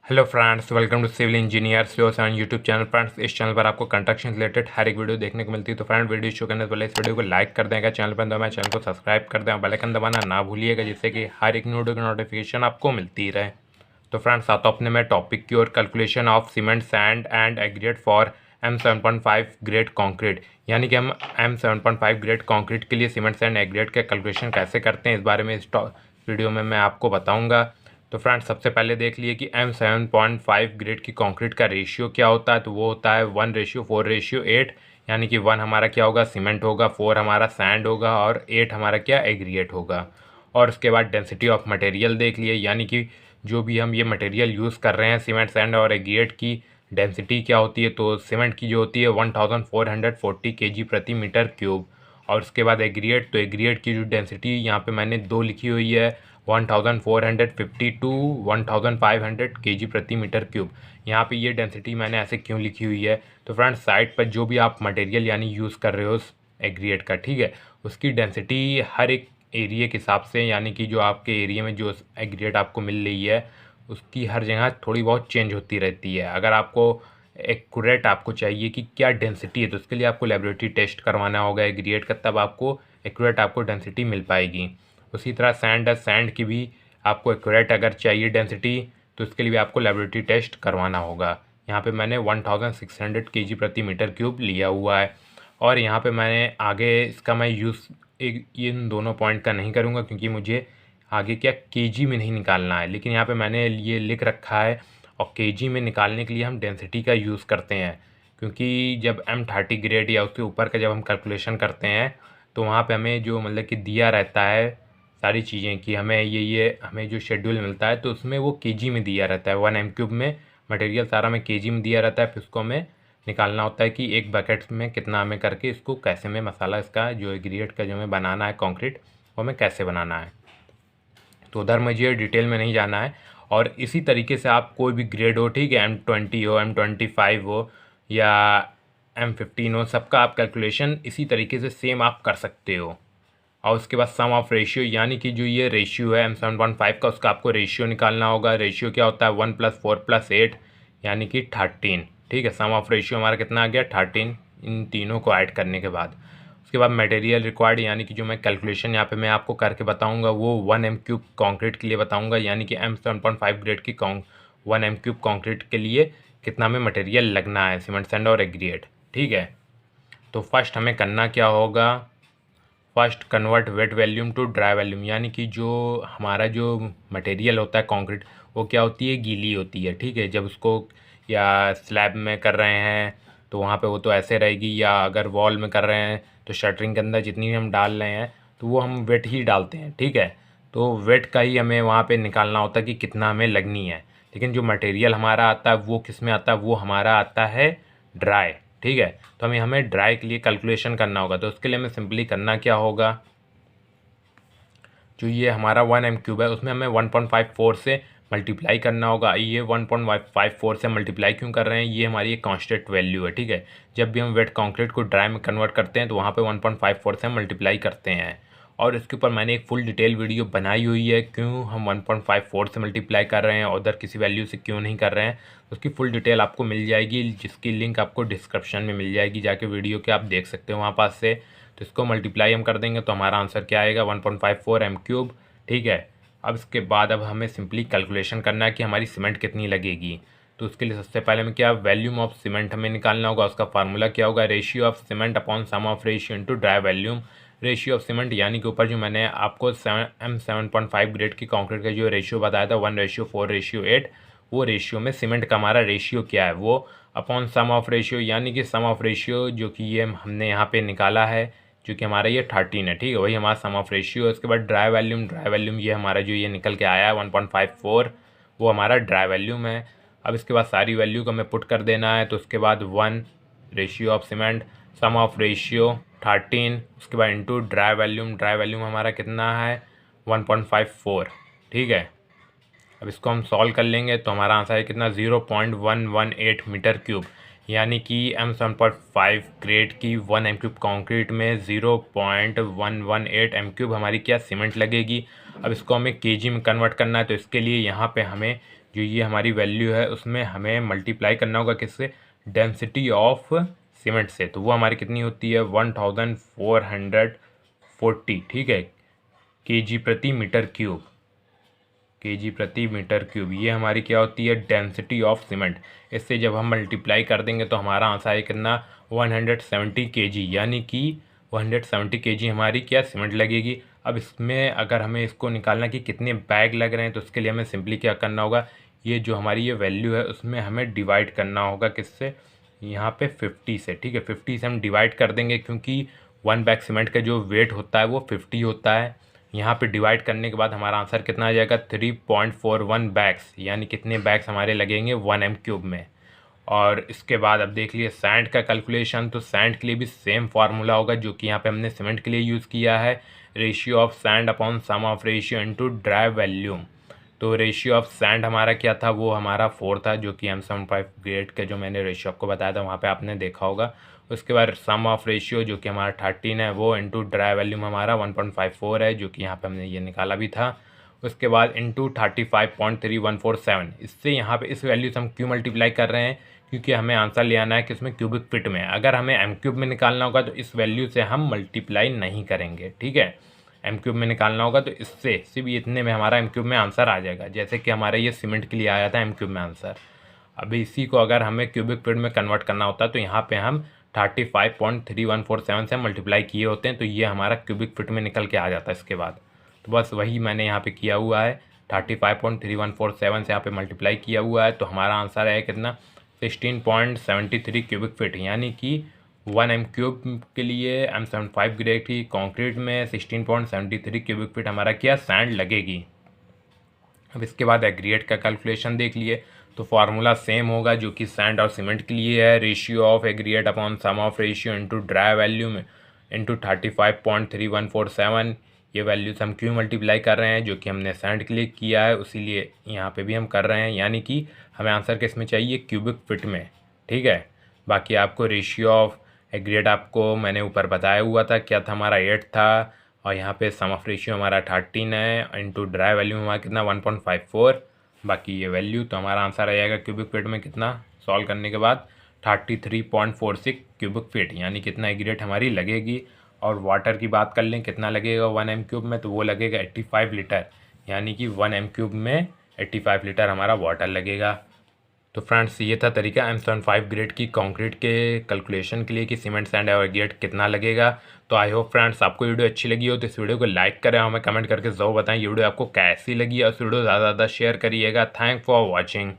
Hello friends, welcome to civil engineers and YouTube channel. Friends, इस channel पर आपको construction related हर एक video देखने को मिलती है। तो फ्रेंड, वीडियो शुरू करने से पहले इस वीडियो को लाइक कर देंगे, चैनल पर तो हमारे चैनल को सब्सक्राइब कर दें, बेल आइकन दबाना ना भूलिएगा, जिससे कि हर एक वीडियो की नोटिफिकेशन आपको मिलती रहे। तो फ्रेंड्स, आता अपने में टॉपिक की और calculation of cement sand and aggregate for M7.5 grade concrete. यानी कि हम M7.5 ग्रेड कॉन्क्रीट के लिए सीमेंट सैंड एग्रीगेट के कैलकुलेशन कैसे करते हैं, इस बारे में इस वीडियो में मैं आपको बताऊंगा। तो फ्रेंड्स, सबसे पहले देख लिए कि M7.5 ग्रेड की कंक्रीट का रेशियो क्या होता है। तो वो होता है 1:4:8। यानी कि 1 हमारा क्या होगा, सीमेंट होगा, 4 हमारा सैंड होगा और 8 हमारा क्या, एग्रीगेट होगा। और उसके बाद डेंसिटी ऑफ मटेरियल देख लिए, यानी कि जो भी हम ये मटेरियल यूज़ कर रहे हैं सीमेंट सैंड और एग्रीगेट की डेंसिटी क्या होती है। तो सीमेंट की जो होती है 1440 kg प्रति मीटर क्यूब। और उसके बाद एग्रीगेट, तो एग्रीगेट की जो डेंसिटी यहाँ पे मैंने 2 लिखी हुई है, 1450 टू 1500 kg प्रति मीटर क्यूब। यहाँ पे ये डेंसिटी मैंने ऐसे क्यों लिखी हुई है। तो फ्रेंड्स, साइट पर जो भी आप मटेरियल यानी यूज़ कर रहे हो एग्रीगेट का, ठीक है, उसकी डेंसिटी हर एक एरिया के हिसाब से, यानी कि जो आपके एरिया में जो एग्रीगेट आपको मिल रही है उसकी हर जगह थोड़ी बहुत चेंज होती रहती है। अगर आपको एक्यूरेट आपको चाहिए कि क्या डेंसिटी है, तो उसके लिए आपको लेबोरेटरी टेस्ट करवाना होगा एग्रीगेट का, तब आपको एक्यूरेट आपको डेंसिटी मिल पाएगी। उसी तरह सैंड है, सैंड की भी आपको एक्यूरेट अगर चाहिए डेंसिटी, तो इसके लिए भी आपको लेबोरेटरी टेस्ट करवाना होगा। यहाँ पे मैंने 1600 kg प्रति मीटर क्यूब लिया हुआ है। और यहाँ पे मैंने आगे इसका मैं यूज़ इन दोनों पॉइंट का नहीं करूँगा, क्योंकि मुझे आगे क्या केजी में नहीं निकालना है। लेकिन यहाँ पे मैंने ये लिख रखा है, और केजी में निकालने के लिए हम डेंसिटी का यूज़ करते हैं। क्योंकि जब M30 ग्रेड या उसके ऊपर का जब हम कैलकुलेशन करते हैं, तो वहाँ पे हमें जो मतलब कि दिया रहता है सारी चीज़ें कि हमें ये हमें जो शेड्यूल मिलता है, तो उसमें वो केजी में दिया रहता है। 1 m³ में मटेरियल सारा हमें केजी में दिया रहता है। फिर उसको हमें निकालना होता है कि एक बकेट में कितना हमें करके इसको कैसे में मसाला इसका जो एग्रीगेट का जो हमें बनाना है कंक्रीट, वो हमें कैसे बनाना है। तो उधर मुझे डिटेल में नहीं जाना है। और इसी तरीके से आप कोई भी ग्रेड हो, ठीक है, M20 हो, M25 हो या M15 हो, सबका आप कैलकुलेशन इसी तरीके से सेम आप कर सकते हो। और उसके बाद सम ऑफ रेशियो, यानी कि जो ये रेशियो है M7.5 का, उसका आपको रेशियो निकालना होगा। रेशियो क्या होता है, 1 + 4 + 8 यानी कि 13। ठीक है, सम ऑफ रेशियो हमारा कितना आ गया, 13, इन तीनों को ऐड करने के बाद। उसके बाद मटेरियल रिक्वायर्ड, यानी कि जो मैं कैलकुलेशन यहाँ पे मैं आपको करके बताऊंगा वो 1 m³ कंक्रीट के लिए बताऊंगा। यानी कि M7.5 ग्रेड की 1 m³ कंक्रीट के लिए कितना हमें मटेरियल लगना है, सीमेंट सैंड और एग्रीगेट। ठीक है, तो फर्स्ट हमें करना क्या होगा, first convert wet volume to dry volume. यानी कि जो हमारा जो मटेरियल होता है कंक्रीट, वो क्या होती है, गीली होती है। ठीक है, जब उसको या स्लैब में कर रहे हैं तो वहाँ पे वो तो ऐसे रहेगी, या अगर वॉल में कर रहे हैं तो शटरिंग के अंदर जितनी भी हम डाल रहे हैं तो वो हम वेट ही डालते हैं। ठीक है, तो वेट का ही हमें वहाँ पे निकालना होता है कि कितना हमें लगनी है। लेकिन जो मटेरियल हमारा आता है वो किस में आता है, वो हमारा आता है ड्राई। ठीक है, तो हमें ड्राई के लिए कैलकुलेशन करना होगा। तो उसके लिए हमें सिंपली करना क्या होगा, जो ये हमारा 1 m³ है उसमें हमें 1.54 से मल्टीप्लाई करना होगा। ये 1.54 से मल्टीप्लाई क्यों कर रहे हैं, ये हमारी एक कांस्टेंट वैल्यू है। ठीक है, जब भी हम वेट कंक्रीट को ड्राई में कन्वर्ट करते हैं तो वहाँ पे 1.54 से मल्टीप्लाई करते हैं। और इसके ऊपर मैंने एक फुल डिटेल वीडियो बनाई हुई है, क्यों हम 1.54 से मल्टीप्लाई कर रहे हैं और उधर किसी वैल्यू से क्यों नहीं कर रहे हैं। उसकी फुल डिटेल आपको मिल जाएगी, जिसकी लिंक आपको डिस्क्रिप्शन में मिल जाएगी, जाके वीडियो के आप देख सकते हो वहाँ पास से। तो इसको मल्टीप्लाई हम कर देंगे तो हमारा आंसर क्या आएगा, 1.54 m³। ठीक है, अब इसके बाद अब हमें सिंपली कैलकुलेशन करना है कि हमारी सीमेंट कितनी लगेगी। तो उसके लिए सबसे पहले हमें क्या, वैल्यूम ऑफ सीमेंट हमें निकालना होगा। उसका फार्मूला क्या होगा, ratio of cement upon sum of ratio into dry volume. Ratio of cement यानी कि ऊपर जो मैंने आपको M7.5 ग्रेड की कंक्रीट का जो रेशियो बताया था 1:4:8, वो रेशियो में सीमेंट का हमारा रेशियो क्या है, वो अपॉन सम ऑफ रेशियो, यानी कि सम ऑफ रेशियो जो कि ये हमने यहाँ पे निकाला है, जो कि हमारा ये 13 है। ठीक है, वही हमारा सम ऑफ रेशियो है। उसके बाद ड्राई वॉल्यूम, ड्राई वॉल्यूम ये हमारा जो ये निकल के आया है 1.54, वो हमारा ड्राई वॉल्यूम है। अब इसके बाद सारी वैल्यू को हमें पुट कर देना है। तो उसके बाद 1 ratio of cement, sum of ratio 13, उसके बाद into dry volume. Dry volume हमारा कितना है, 1.54। ठीक है, अब इसको हम सॉल्व कर लेंगे तो हमारा आंसर है कितना, 0.118 मीटर क्यूब। यानी कि M7.5 ग्रेड की 1 m³ कंक्रीट में 0.118 m³ हमारी क्या सीमेंट लगेगी। अब इसको हमें केजी में कन्वर्ट करना है। तो इसके लिए यहाँ पे हमें जो ये हमारी वैल्यू है उसमें हमें मल्टीप्लाई करना होगा किससे, डेंसिटी ऑफ सीमेंट से। तो वो हमारी कितनी होती है 1440, ठीक है, केजी प्रति मीटर क्यूब, केजी प्रति मीटर क्यूब ये हमारी क्या होती है डेंसिटी ऑफ सीमेंट। इससे जब हम मल्टीप्लाई कर देंगे तो हमारा आंसर है कितना 170 केजी, यानी कि 170 केजी हमारी क्या सीमेंट लगेगी। अब इसमें अगर हमें इसको निकालना कि कितने बैग लग रहे हैं तो उसके लिए हमें सिंपली क्या करना होगा, ये जो हमारी ये वैल्यू है उसमें हमें डिवाइड करना होगा किससे, यहाँ पे 50 से, ठीक है। 50 से हम डिवाइड कर देंगे क्योंकि 1 बैग सीमेंट का जो वेट होता है वो 50 होता है। यहाँ पे डिवाइड करने के बाद हमारा आंसर कितना आ जाएगा 3.41 बैग्स, यानी कितने बैग्स हमारे लगेंगे 1m³ में। और इसके बाद अब देख लिए सैंड का कैलकुलेशन। तो सैंड के लिए भी सेम फार्मूला होगा जो कि यहाँ पे हमने सीमेंट के लिए यूज़ किया है, ratio of sand upon sum of ratio into dry volume. तो रेशियो ऑफ सैंड हमारा क्या था, वो हमारा 4 था, जो कि M75 ग्रेड के जो मैंने रेशियो आपको बताया था वहाँ पे आपने देखा होगा। उसके बाद सम ऑफ रेशियो जो कि हमारा 13 है वो इनटू ड्राई वॉल्यूम हमारा 1.54 है, जो कि यहाँ पे हमने ये निकाला भी था। उसके बाद इनटू 35.3147, इससे यहाँ पे इस वैल्यू से हम क्यों मल्टीप्लाई कर रहे हैं, क्योंकि हमें आंसर ले आना है कि इसमें क्यूबिक फिट में। अगर हमें m³ में निकालना होगा तो इस वैल्यू से हम मल्टीप्लाई नहीं करेंगे, ठीक है। m³ में निकालना होगा तो इससे सिर्फ इतने में हमारा m³ में आंसर आ जाएगा, जैसे कि हमारा ये सीमेंट के लिए आया था m³ में आंसर। अभी इसी को अगर हमें क्यूबिक फीट में कन्वर्ट करना होता है तो यहाँ पे हम 35.3147 से मल्टीप्लाई किए होते हैं, तो ये हमारा क्यूबिक फीट में निकल के आ जाता है इसके बाद। तो बस वही मैंने यहाँ पे किया हुआ है, 35.3147 से यहाँ पे मल्टीप्लाई किया हुआ है। तो हमारा आंसर है कितना 16.73 क्यूबिक फीट, यानी कि 1m³ के लिए M75 ग्रेड की कंक्रीट में 16.73 क्यूबिक फीट हमारा क्या सैंड लगेगी। अब इसके बाद एग्रीगेट का कैलकुलेशन देख लिए। तो फार्मूला सेम होगा जो कि सैंड और सीमेंट के लिए है, ratio of aggregate upon sum of ratio into dry volume into 35.3147। ये वैल्यूज हम क्यों मल्टीप्लाई कर रहे हैं, जो कि हमने सैंड के लिए किया है उसीलिए यहाँ पे भी हम कर रहे हैं, यानी कि हमें आंसर किस में चाहिए क्यूबिक फिट में, ठीक है। बाकी आपको रेशियो ऑफ एग्रीगेट आपको मैंने ऊपर बताया हुआ था, क्या था हमारा 8 था, और यहाँ पे सम ऑफ रेशियो हमारा 13 है, इनटू ड्राई वैल्यूम हमारा कितना 1.54। बाकी ये वैल्यू तो हमारा आंसर आ जाएगा क्यूबिक फीट में कितना, सॉल्व करने के बाद 33.46 क्यूबिक फीट, यानी कितना एग्रीगेट हमारी लगेगी। और वाटर की बात कर लें कितना लगेगा 1m³ में, तो वो लगेगा 85 लीटर, यानी कि 1m³ में 85 लीटर हमारा वाटर लगेगा। तो फ्रेंड्स ये था तरीका M75 ग्रेड की कंक्रीट के कैलकुलेशन के लिए कि सीमेंट सैंड और एग्रीगेट कितना लगेगा। तो आई होप फ्रेंड्स आपको वीडियो अच्छी लगी हो तो इस वीडियो को लाइक करें, हमें कमेंट करके ज़रूर बताएं ये वीडियो आपको कैसी लगी, और इस वीडियो ज़्यादा से ज़्यादा शेयर करिएगा। Thank for watching.